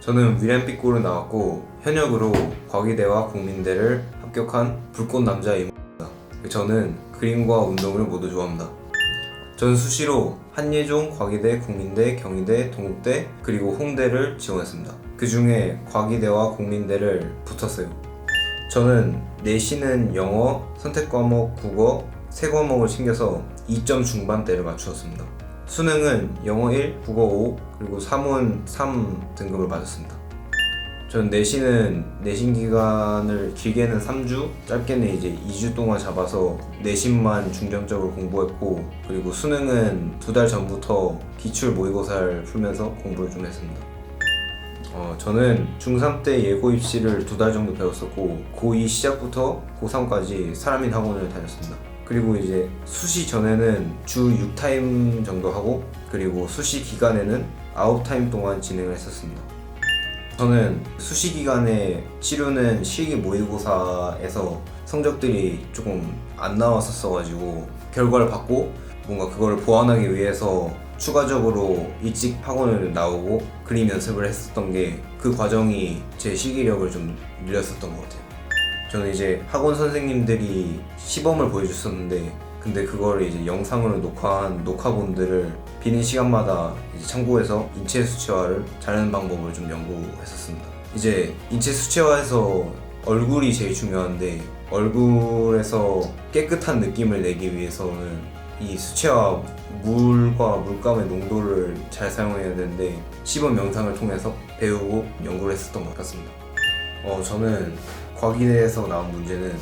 저는 위램피코를 나왔고 현역으로 과기대와 국민대를 합격한 불꽃 남자입니다. 저는 그림과 운동을 모두 좋아합니다. 저는 수시로 한예종, 과기대, 국민대, 경희대, 동국대 그리고 홍대를 지원했습니다. 그 중에 과기대와 국민대를 붙었어요. 저는 내신은 영어, 선택과목, 국어, 세 과목을 챙겨서 2점 중반대를 맞추었습니다. 수능은 영어 1, 국어 5, 그리고 사문 3 등급을 맞았습니다. 전 내신은 내신 기간을 길게는 3주, 짧게는 이제 2주 동안 잡아서 내신만 중점적으로 공부했고, 그리고 수능은 2달 전부터 기출 모의고사를 풀면서 공부를 좀 했습니다. 저는 중3 때 예고 입시를 2달 정도 배웠었고, 고2 시작부터 고3까지 사람인 학원을 다녔습니다. 그리고 이제 수시 전에는 주 6타임 정도 하고, 그리고 수시 기간에는 9타임 동안 진행을 했었습니다. 저는 수시 기간에 치르는 실기 모의고사에서 성적들이 조금 안 나왔었어가지고 결과를 받고 뭔가 그걸 보완하기 위해서 추가적으로 일찍 학원을 나오고 그림 연습을 했었던 게 그 과정이 제 실기력을 좀 늘렸었던 것 같아요. 저는 이제 학원 선생님들이 시범을 보여줬었는데 근데 그거를 이제 영상으로 녹화한 녹화본들을 비는 시간마다 이제 참고해서 인체 수치화를 잘하는 방법을 좀 연구했었습니다. 이제 인체 수치화에서 얼굴이 제일 중요한데 얼굴에서 깨끗한 느낌을 내기 위해서는 이 수치화 물과 물감의 농도를 잘 사용해야 되는데 시범 영상을 통해서 배우고 연구를 했었던 것 같습니다. 저는 과기대에서 나온 문제는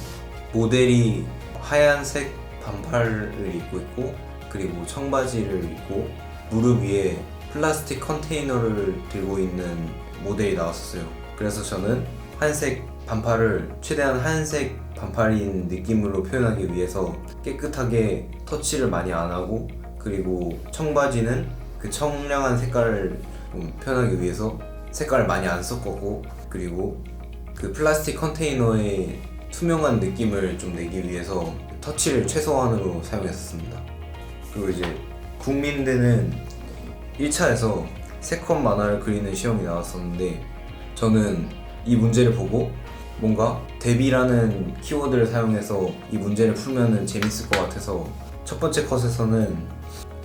모델이 하얀색 반팔을 입고 있고 그리고 청바지를 입고 무릎 위에 플라스틱 컨테이너를 들고 있는 모델이 나왔었어요. 그래서 저는 하얀색 반팔을 최대한 하얀색 반팔인 느낌으로 표현하기 위해서 깨끗하게 터치를 많이 안 하고 그리고 청바지는 그 청량한 색깔을 좀 표현하기 위해서 색깔을 많이 안 섞었고 그리고 그 플라스틱 컨테이너의 투명한 느낌을 좀 내기 위해서 터치를 최소한으로 사용했었습니다. 그리고 이제 국민대는 1차에서 세컨 만화를 그리는 시험이 나왔었는데 저는 이 문제를 보고 뭔가 대비라는 키워드를 사용해서 이 문제를 풀면은 재밌을 것 같아서 첫 번째 컷에서는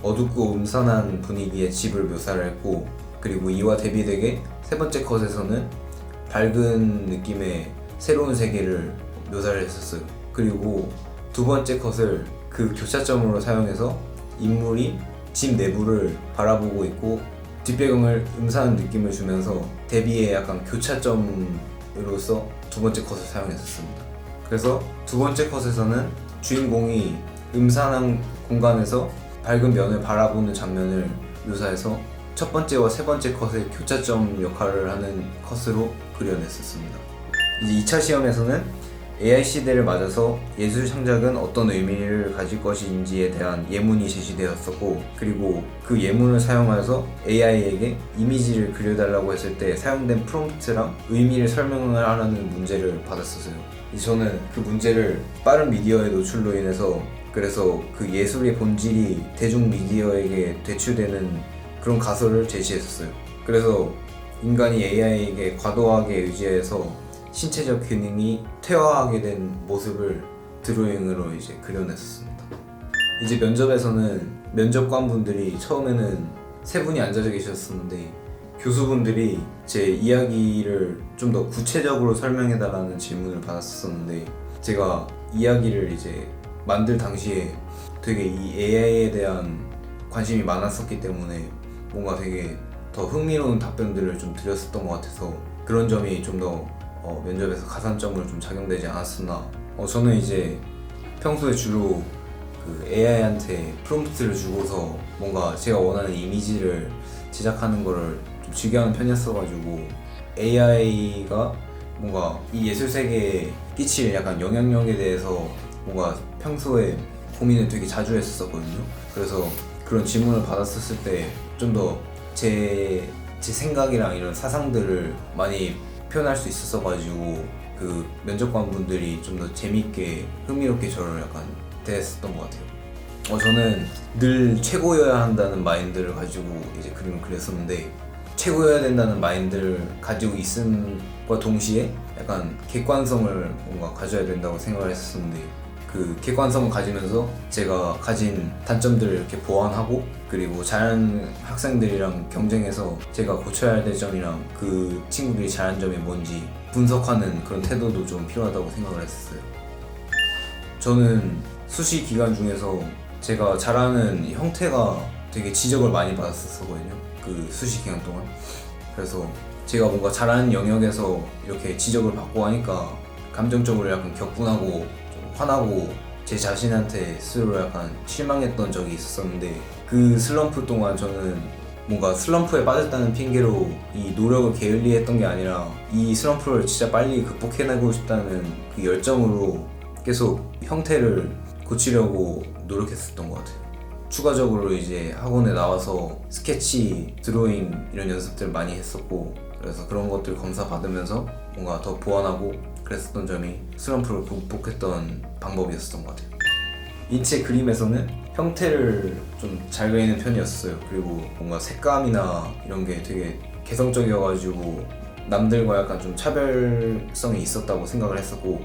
어둡고 음산한 분위기의 집을 묘사를 했고 그리고 이와 대비되게 세 번째 컷에서는 밝은 느낌의 새로운 세계를 묘사를 했었어요. 그리고 두 번째 컷을 그 교차점으로 사용해서 인물이 집 내부를 바라보고 있고 뒷배경을 음산한 느낌을 주면서 대비의 약간 교차점으로서 두 번째 컷을 사용했었습니다. 그래서 두 번째 컷에서는 주인공이 음산한 공간에서 밝은 면을 바라보는 장면을 묘사해서 첫 번째와 세 번째 컷의 교차점 역할을 하는 컷으로 그려냈었습니다. 이제 2차 시험에서는 AI 시대를 맞아서 예술 창작은 어떤 의미를 가질 것인지에 대한 예문이 제시되었었고 그리고 그 예문을 사용해서 AI에게 이미지를 그려달라고 했을 때 사용된 프롬프트랑 의미를 설명을 하라는 문제를 받았었어요. 저는 그 문제를 빠른 미디어의 노출로 인해서 그래서 그 예술의 본질이 대중 미디어에게 대출되는 그런 가설을 제시했었어요. 그래서 인간이 AI에게 과도하게 의지해서 신체적 기능이 퇴화하게 된 모습을 드로잉으로 이제 그려냈었습니다. 이제 면접에서는 면접관분들이 처음에는 세 분이 앉아져 계셨었는데 교수분들이 제 이야기를 좀 더 구체적으로 설명해달라는 질문을 받았었는데 제가 이야기를 이제 만들 당시에 되게 이 AI에 대한 관심이 많았었기 때문에 뭔가 되게 더 흥미로운 답변들을 좀 드렸었던 것 같아서 그런 점이 좀 더 면접에서 가산점으로 좀 작용되지 않았었나. 저는 이제 평소에 주로 그 AI한테 프롬프트를 주고서 뭔가 제가 원하는 이미지를 제작하는 거를 좀 즐겨하는 편이었어가지고 AI가 뭔가 이 예술 세계에 끼칠 약간 영향력에 대해서 뭔가 평소에 고민을 되게 자주 했었거든요. 그래서 그런 질문을 받았었을 때 좀 더 제 생각이랑 이런 사상들을 많이 표현할 수 있었어가지고 그 면접관분들이 좀 더 재밌게 흥미롭게 저를 약간 대했었던 것 같아요. 저는 늘 최고여야 한다는 마인드를 가지고 이제 그림을 그렸었는데 최고여야 된다는 마인드를 가지고 있음과 동시에 약간 객관성을 뭔가 가져야 된다고 생각을 했었는데, 그 객관성을 가지면서 제가 가진 단점들을 이렇게 보완하고, 그리고 잘하는 학생들이랑 경쟁해서 제가 고쳐야 될 점이랑 그 친구들이 잘하는 점이 뭔지 분석하는 그런 태도도 좀 필요하다고 생각을 했었어요. 저는 수시 기간 중에서 제가 잘하는 형태가 되게 지적을 많이 받았었거든요, 그 수시 기간 동안. 그래서 제가 뭔가 잘하는 영역에서 이렇게 지적을 받고 하니까 감정적으로 약간 격분하고 좀 화나고 제 자신한테 스스로 약간 실망했던 적이 있었는데, 그 슬럼프 동안 저는 뭔가 슬럼프에 빠졌다는 핑계로 이 노력을 게을리했던 게 아니라 이 슬럼프를 진짜 빨리 극복해내고 싶다는 그 열정으로 계속 형태를 고치려고 노력했었던 것 같아요. 추가적으로 이제 학원에 나와서 스케치, 드로잉 이런 연습들 많이 했었고, 그래서 그런 것들 검사 받으면서 뭔가 더 보완하고 그랬었던 점이 슬럼프를 극복했던 방법이었던 것 같아요. 인체 그림에서는 형태를 좀 잘 그리는 편이었어요. 그리고 뭔가 색감이나 이런 게 되게 개성적이어가지고 남들과 약간 좀 차별성이 있었다고 생각을 했었고,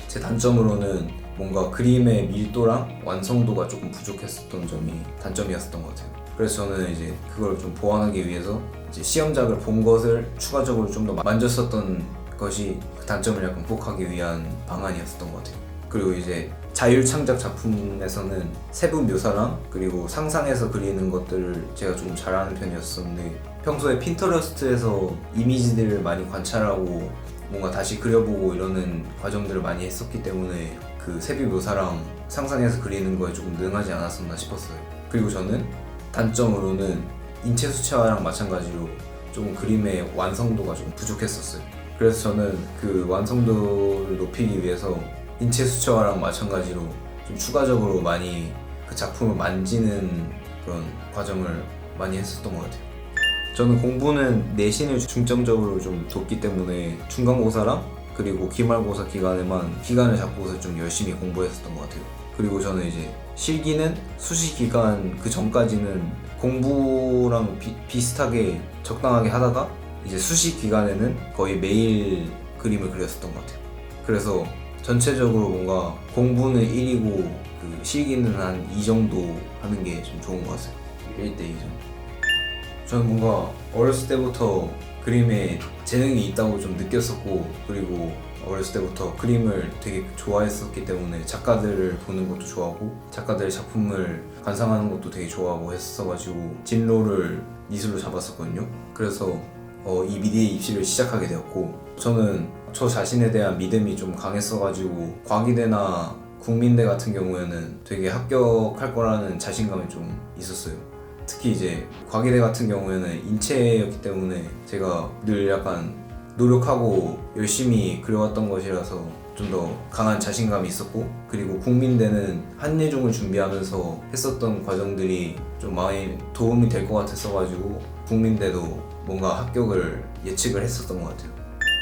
제 단점으로는 뭔가 그림의 밀도랑 완성도가 조금 부족했었던 점이 단점이었던 것 같아요. 그래서 저는 이제 그걸 좀 보완하기 위해서 이제 시험작을 본 것을 추가적으로 좀 더 만졌었던 것이 그 단점을 약간 극복하기 위한 방안이었던 것 같아요. 그리고 이제 자율창작 작품에서는 세부 묘사랑 그리고 상상해서 그리는 것들을 제가 좀 잘하는 편이었었는데, 평소에 핀터레스트에서 이미지들을 많이 관찰하고 뭔가 다시 그려보고 이러는 과정들을 많이 했었기 때문에 그 세부 묘사랑 상상해서 그리는 거에 조금 능하지 않았었나 싶었어요. 그리고 저는 단점으로는 인체 수채화랑 마찬가지로 좀 그림의 완성도가 좀 부족했었어요. 그래서 저는 그 완성도를 높이기 위해서 인체 수채화랑 마찬가지로 좀 추가적으로 많이 그 작품을 만지는 그런 과정을 많이 했었던 것 같아요. 저는 공부는 내신을 중점적으로 좀 뒀기 때문에 중간고사랑 그리고 기말고사 기간에만 기간을 잡고서 좀 열심히 공부했었던 것 같아요. 그리고 저는 이제 실기는 수시 기간 그 전까지는 공부랑 비슷하게 적당하게 하다가 이제 수시 기간에는 거의 매일 그림을 그렸었던 것 같아요. 그래서 전체적으로 뭔가 공부는 1이고 그 실기는 한 2 정도 하는 게 좀 좋은 것 같아요. 1대 2 정도. 저는 뭔가 어렸을 때부터 그림에 재능이 있다고 좀 느꼈었고, 그리고 어렸을 때부터 그림을 되게 좋아했었기 때문에 작가들을 보는 것도 좋아하고 작가들의 작품을 관상하는 것도 되게 좋아하고 했었어가지고 진로를 미술로 잡았었거든요. 그래서 이 미디에 입시를 시작하게 되었고, 저는 저 자신에 대한 믿음이 좀 강했어가지고 과기대나 국민대 같은 경우에는 되게 합격할 거라는 자신감이 좀 있었어요. 특히 이제 과기대 같은 경우에는 인체였기 때문에 제가 늘 약간 노력하고 열심히 그려왔던 것이라서 좀 더 강한 자신감이 있었고, 그리고 국민대는 한예종을 준비하면서 했었던 과정들이 좀 많이 도움이 될 것 같았어가지고 국민대도 뭔가 합격을 예측을 했었던 것 같아요.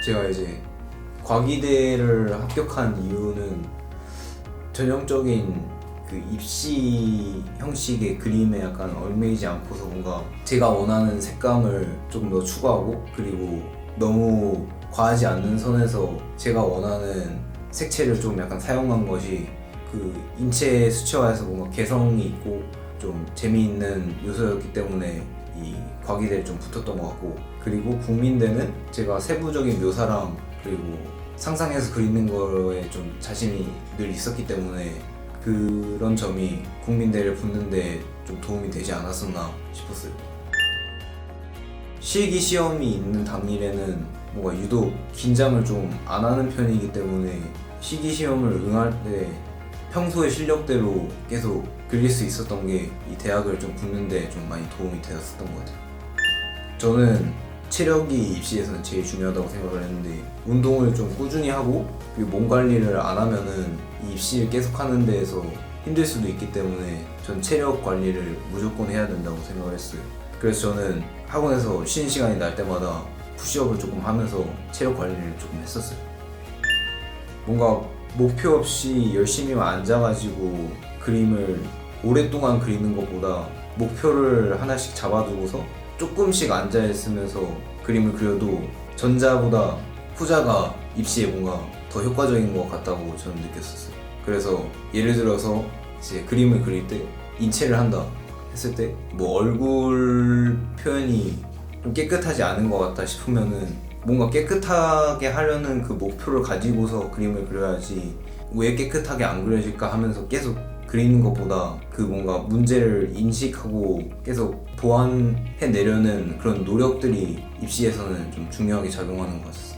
제가 이제 과기대를 합격한 이유는 전형적인 그 입시 형식의 그림에 약간 얽매이지 않고서 뭔가 제가 원하는 색감을 조금 더 추구하고, 그리고 너무 과하지 않는 선에서 제가 원하는 색채를 좀 약간 사용한 것이 그 인체 수채화에서 뭔가 개성이 있고 좀 재미있는 요소였기 때문에 이 과기대에 좀 붙었던 것 같고, 그리고 국민대는 제가 세부적인 묘사랑 그리고 상상해서 그리는 거에 좀 자신이 늘 있었기 때문에 그런 점이 국민대를 붙는데 좀 도움이 되지 않았었나 싶었어요. 실기 시험이 있는 당일에는 뭔가 유독 긴장을 좀 안 하는 편이기 때문에 실기 시험을 응할 때 평소의 실력대로 계속 그릴 수 있었던 게 이 대학을 좀 붙는데 좀 많이 도움이 되었었던 것 같아요. 저는 체력이 입시에서는 제일 중요하다고 생각을 했는데, 운동을 좀 꾸준히 하고 그리고 몸 관리를 안 하면은 이 입시를 계속 하는 데에서 힘들 수도 있기 때문에 전 체력 관리를 무조건 해야 된다고 생각을 했어요. 그래서 저는 학원에서 쉬는 시간이 날 때마다 푸시업을 조금 하면서 체력 관리를 조금 했었어요. 뭔가 목표 없이 열심히만 앉아가지고 그림을 오랫동안 그리는 것보다 목표를 하나씩 잡아두고서 조금씩 앉아있으면서 그림을 그려도 전자보다 후자가 입시에 뭔가 더 효과적인 것 같다고 저는 느꼈었어요. 그래서 예를 들어서 이제 그림을 그릴 때 인체를 한다 했을 때 뭐 얼굴 표현이 좀 깨끗하지 않은 것 같다 싶으면은 뭔가 깨끗하게 하려는 그 목표를 가지고서 그림을 그려야지 왜 깨끗하게 안 그려질까 하면서 계속 그리는 것보다 그 뭔가 문제를 인식하고 계속 보완해내려는 그런 노력들이 입시에서는 좀 중요하게 작용하는 것 같았어요.